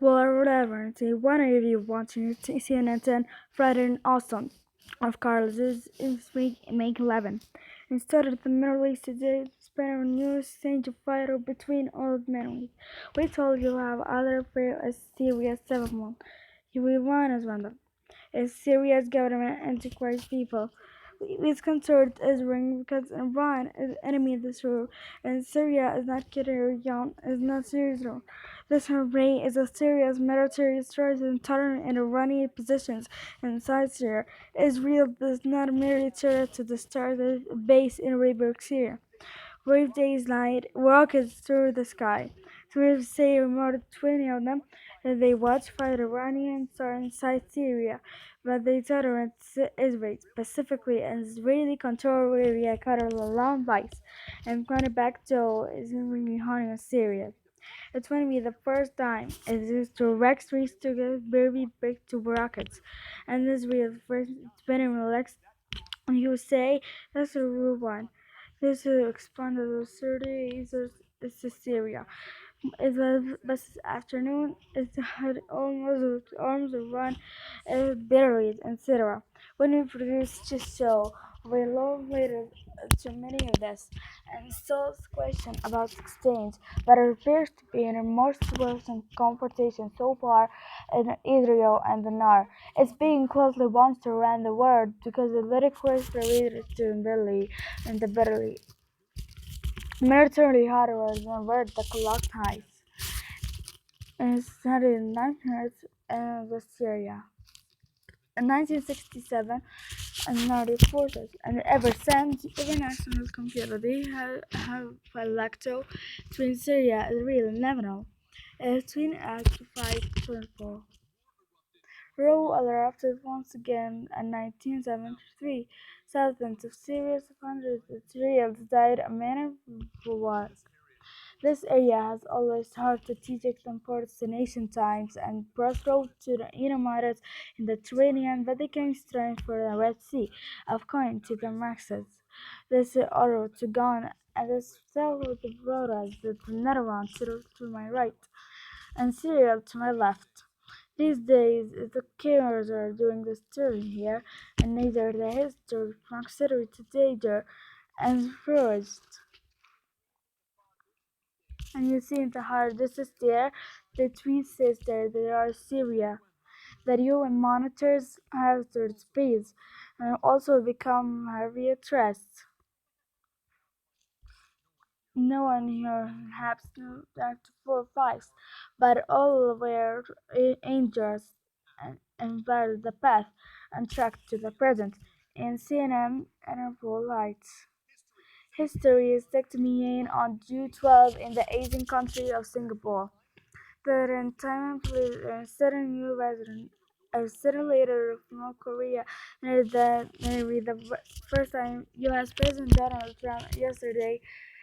Well, whatever. Say one of you watching CNN 10 Friday in Austin of Carlos is week make 11. And started the Middle East today, spent a new exchange of fire between old men. We told you have other fair as Syria 7 You will want as one is Syria's government antichrist people. It's concerned Israel because Iran is enemy of Israel and Syria is not kidding Iran is not Israel. This array is a serious military strategy and intolerant and Iranian positions inside Syria. Israel does not merely try to destroy the base in Rayburg, Syria. Brave days light rockets through the sky. Three say more than 20 of them as they watch fight Iranians are inside Syria, but they tolerate Israel, specifically an Israeli-controlled area called Alam Vice, and going back to Israeli hunting of Syria. It's going to be the first time it is direct streets to get very big to rockets, and Israel first been in relaxed. You say that's a real one. This is expanded the 30 is Syria. It's a this afternoon. It had almost arms run, buried, etc. When we produced this show, we long waited to many of this, and still question about exchange, but it appears to be in a most recent confrontation so far in Israel and the Nar. It's being closely watched around the world because the lyrics related to Billy and the bitterly military hardware than word the clock ties and studied in 1900s and the Syria. In 1967 and 1940s, and ever since, international community have elected between Syria, Israel, and Lebanon, between Act 524. Rule erupted once again in 1973. Thousands of Syrians hundreds of Syrians died a man was. This area has always held strategic importance in ancient times and crossroads to the Edomites in the Mediterranean, but became strange for the Red Sea, of Coin to the Maxes. This Oro to Gon, and this south of the Brodas, the Netherlands to my right, and Syria to my left. These days, the killers are doing the stirring here, and neither the history considered to danger and forest. And you see in the heart, this is there, the twin sister, they are Syria, that UN monitors have their space, and also become heavy threats. No one here has no after 4 5, but all were angels and barred the path and tracked to the present in CNN and full lights. History is tucked me in on June 12 in the Asian country of Singapore. The entire police and sudden new resident a sudden leader from North Korea nearly the first time U.S. President Donald Trump yesterday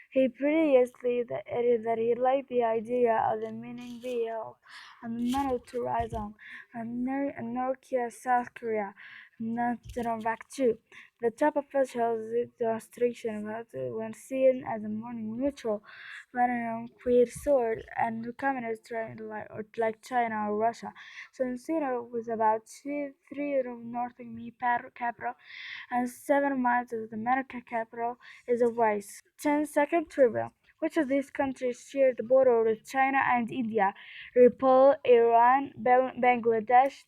he previously added that he liked the idea of the mining vehicle and the metal to rise on, and North Korea, South Korea, not turn back to. The top officials demonstration when seen as a morning neutral, rather than create sword and communist trend like China or Russia. So Encino was about 3 of North capital and 7 miles of the American capital is a rice. 10-second trivia. Which of these countries share the border with China and India? Nepal, Iran, Bangladesh,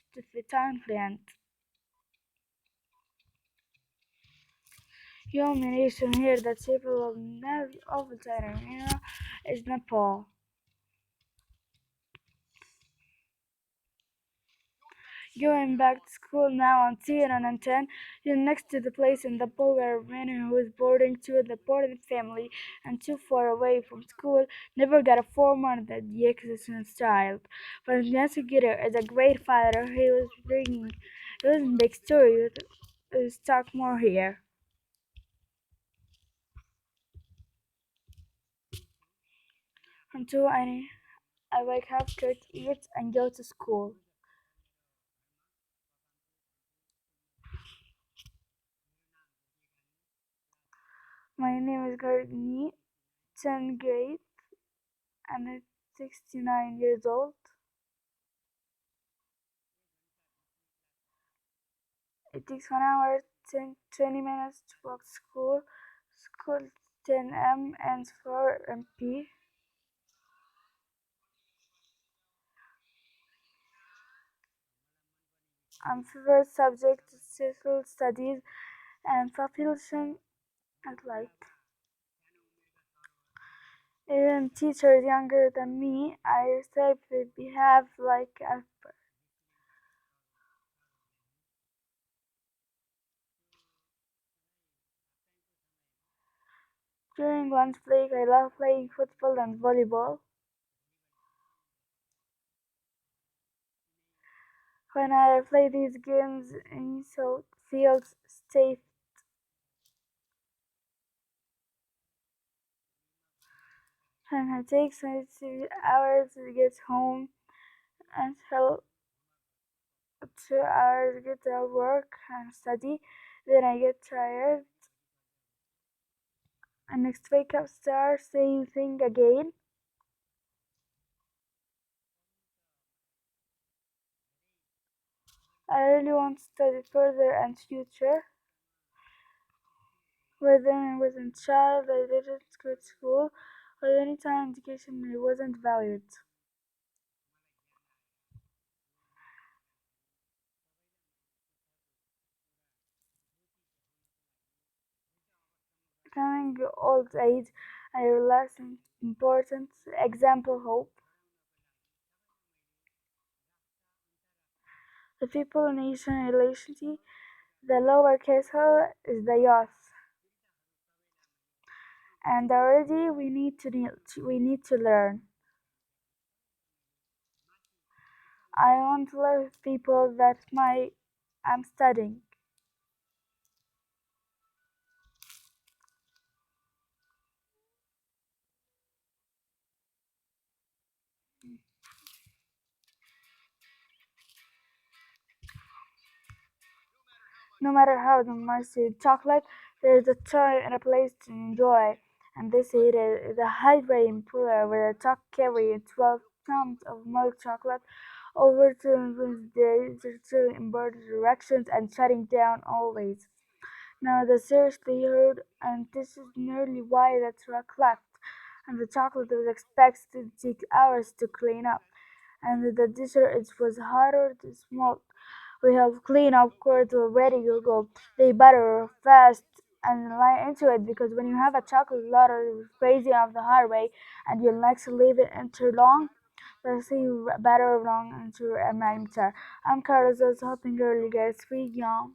Thailand. Your nation here that people of China is Nepal. Going back to school now on CNN and 10, you're next to the place in the pool where a man who is boarding to an important family and too far away from school never got a 4 month that the existence child. But the investigator is a great fighter. He was bringing it was a big story. Let's talk more here. Until I wake up, cook, eat, and go to school. My name is Gardini, 10th grade, and I'm 69 years old. It takes 1 hour, 20 minutes to walk to school. School 10 and 4 p. Favorite subject is social studies and population at like. Even teachers younger than me, I say they behave like a. During lunch break, I love playing football and volleyball. When I play these games, it feels safe, and it takes me 2 hours to get home until 2 hours get to work and study. Then I get tired and next wake up start same thing again. I really want to study further and future. Whether I was a child, I didn't go to school, or any time education I wasn't valued. Coming old age, I realized an important example hope. The people nation relationship, the lowercase L is the youth, and already we need to learn. I want to live with people that my I'm studying. No matter how much you chocolate, there's a time and a place to enjoy. And this here is a highway in Pula where a truck carrying 12 tons of milk chocolate overturns the in both directions and shutting down always. Now the seriously heard, and this is nearly why the truck left. And the chocolate was expected to take hours to clean up. And the dessert it was harder to smoke. We have clean up court ready to go. They butter fast and line into it because when you have a chocolate lotter crazy off the highway and you like to leave it in too long, let's see better long into a magnetar. I'm Carlos, hoping early guys, sweet young.